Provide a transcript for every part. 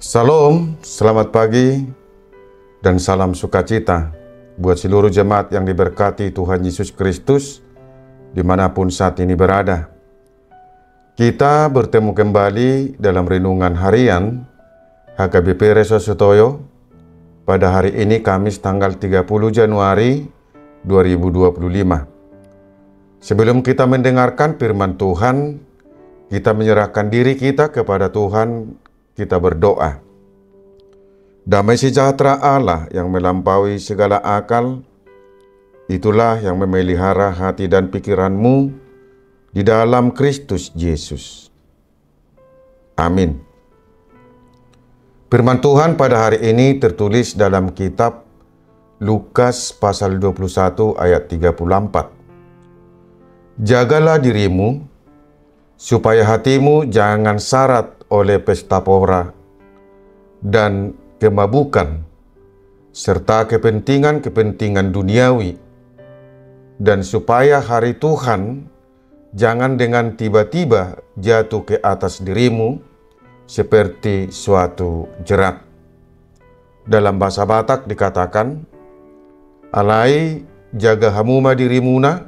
Salam, selamat pagi, dan salam sukacita buat seluruh jemaat yang diberkati Tuhan Yesus Kristus dimanapun saat ini berada. Kita bertemu kembali dalam renungan harian HKBP Reso Sutoyo pada hari ini Kamis tanggal 30 Januari 2025. Sebelum kita mendengarkan firman Tuhan, kita menyerahkan diri kita kepada Tuhan. Kita berdoa. Damai sejahtera Allah yang melampaui segala akal, itulah yang memelihara hati dan pikiranmu di dalam Kristus Yesus. Amin. Firman Tuhan pada hari ini tertulis dalam kitab Lukas pasal 21 ayat 34. Jagalah dirimu, supaya hatimu jangan syarat oleh pesta pora dan kemabukan, serta kepentingan-kepentingan duniawi, dan supaya hari Tuhan jangan dengan tiba-tiba jatuh ke atas dirimu seperti suatu jerat. Dalam bahasa Batak dikatakan, alai jaga hamuma dirimuna,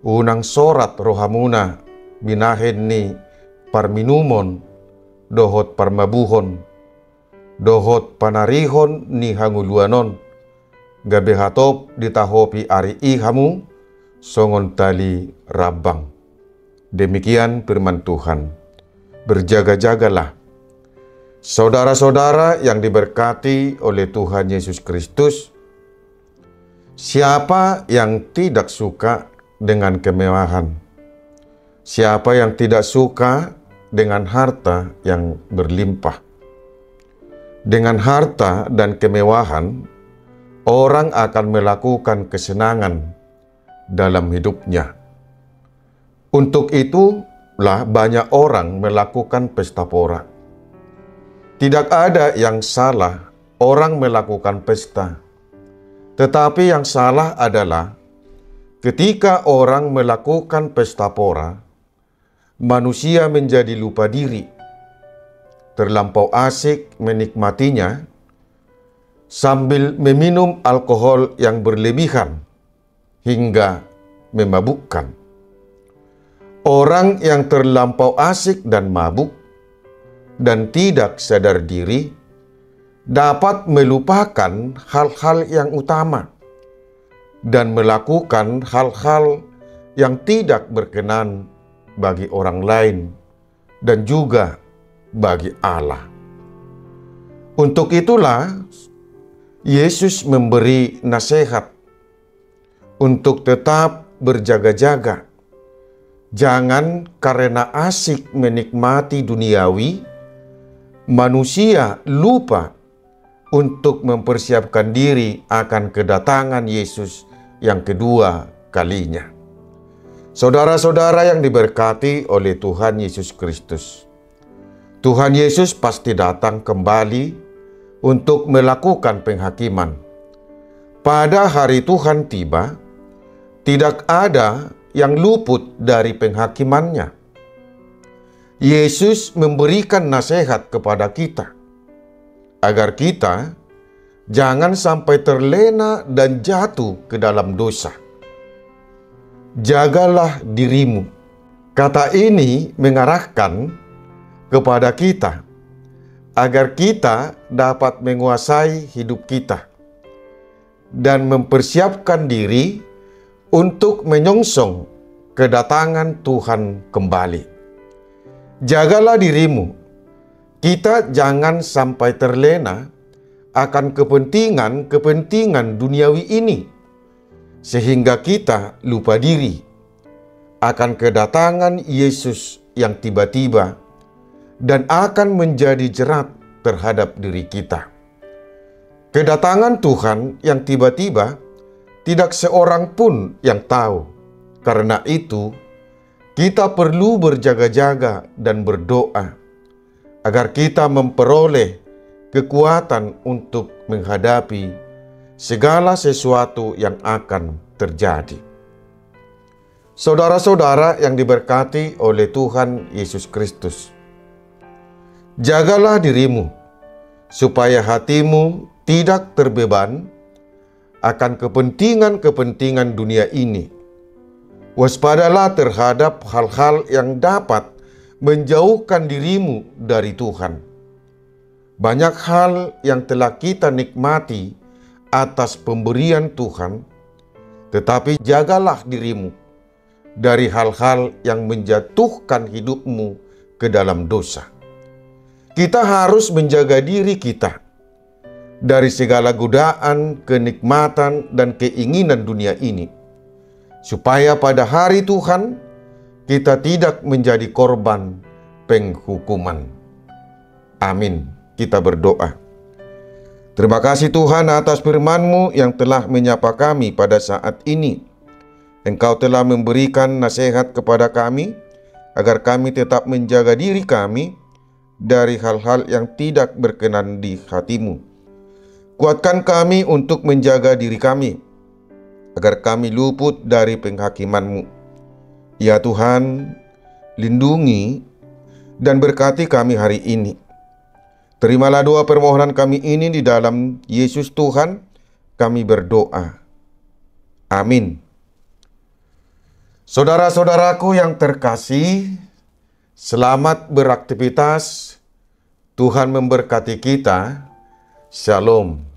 unang sorat rohamuna binahen ni parminumon, dohot parmabuhon, dohot panarihon ni hanguluanon, gabehatop ditahopi ari ihamu, songon tali rabang. Demikian firman Tuhan. Berjaga-jagalah. Saudara-saudara yang diberkati oleh Tuhan Yesus Kristus, siapa yang tidak suka dengan kemewahan? Siapa yang tidak suka dengan harta yang berlimpah? Dengan harta dan kemewahan, orang akan melakukan kesenangan dalam hidupnya. Untuk itulah banyak orang melakukan pesta pora. Tidak ada yang salah orang melakukan pesta. Tetapi yang salah adalah ketika orang melakukan pesta pora, manusia menjadi lupa diri, terlampau asik menikmatinya, sambil meminum alkohol yang berlebihan hingga memabukkan. Orang yang terlampau asik dan mabuk dan tidak sadar diri dapat melupakan hal-hal yang utama dan melakukan hal-hal yang tidak berkenan bagi orang lain dan juga bagi Allah. Untuk itulah Yesus memberi nasihat untuk tetap berjaga-jaga. Jangan karena asik menikmati duniawi, manusia lupa untuk mempersiapkan diri akan kedatangan Yesus yang kedua kalinya. Saudara-saudara yang diberkati oleh Tuhan Yesus Kristus, Tuhan Yesus pasti datang kembali untuk melakukan penghakiman. Pada hari Tuhan tiba, tidak ada yang luput dari penghakimannya. Yesus memberikan nasihat kepada kita, agar kita jangan sampai terlena dan jatuh ke dalam dosa. Jagalah dirimu. Kata ini mengarahkan kepada kita agar kita dapat menguasai hidup kita dan mempersiapkan diri untuk menyongsong kedatangan Tuhan kembali. Jagalah dirimu. Kita jangan sampai terlena akan kepentingan duniawi ini, sehingga kita lupa diri akan kedatangan Yesus yang tiba-tiba dan akan menjadi jerat terhadap diri kita. Kedatangan Tuhan yang tiba-tiba tidak seorang pun yang tahu. Karena itu, kita perlu berjaga-jaga dan berdoa agar kita memperoleh kekuatan untuk menghadapi segala sesuatu yang akan terjadi. Saudara-saudara yang diberkati oleh Tuhan Yesus Kristus, jagalah dirimu supaya hatimu tidak terbeban akan kepentingan-kepentingan dunia ini. Waspadalah terhadap hal-hal yang dapat menjauhkan dirimu dari Tuhan. Banyak hal yang telah kita nikmati atas pemberian Tuhan, tetapi jagalah dirimu dari hal-hal yang menjatuhkan hidupmu ke dalam dosa. Kita harus menjaga diri kita dari segala godaan, kenikmatan, dan keinginan dunia ini, supaya pada hari Tuhan kita tidak menjadi korban penghukuman. Amin. Kita berdoa. Terima kasih Tuhan atas firman-Mu yang telah menyapa kami pada saat ini. Engkau telah memberikan nasihat kepada kami, agar kami tetap menjaga diri kami dari hal-hal yang tidak berkenan di hati-Mu. Kuatkan kami untuk menjaga diri kami, agar kami luput dari penghakiman-Mu. Ya Tuhan, lindungi dan berkati kami hari ini. Terimalah doa permohonan kami ini di dalam Yesus Tuhan, kami berdoa. Amin. Saudara-saudaraku yang terkasih, selamat beraktivitas. Tuhan memberkati kita. Shalom.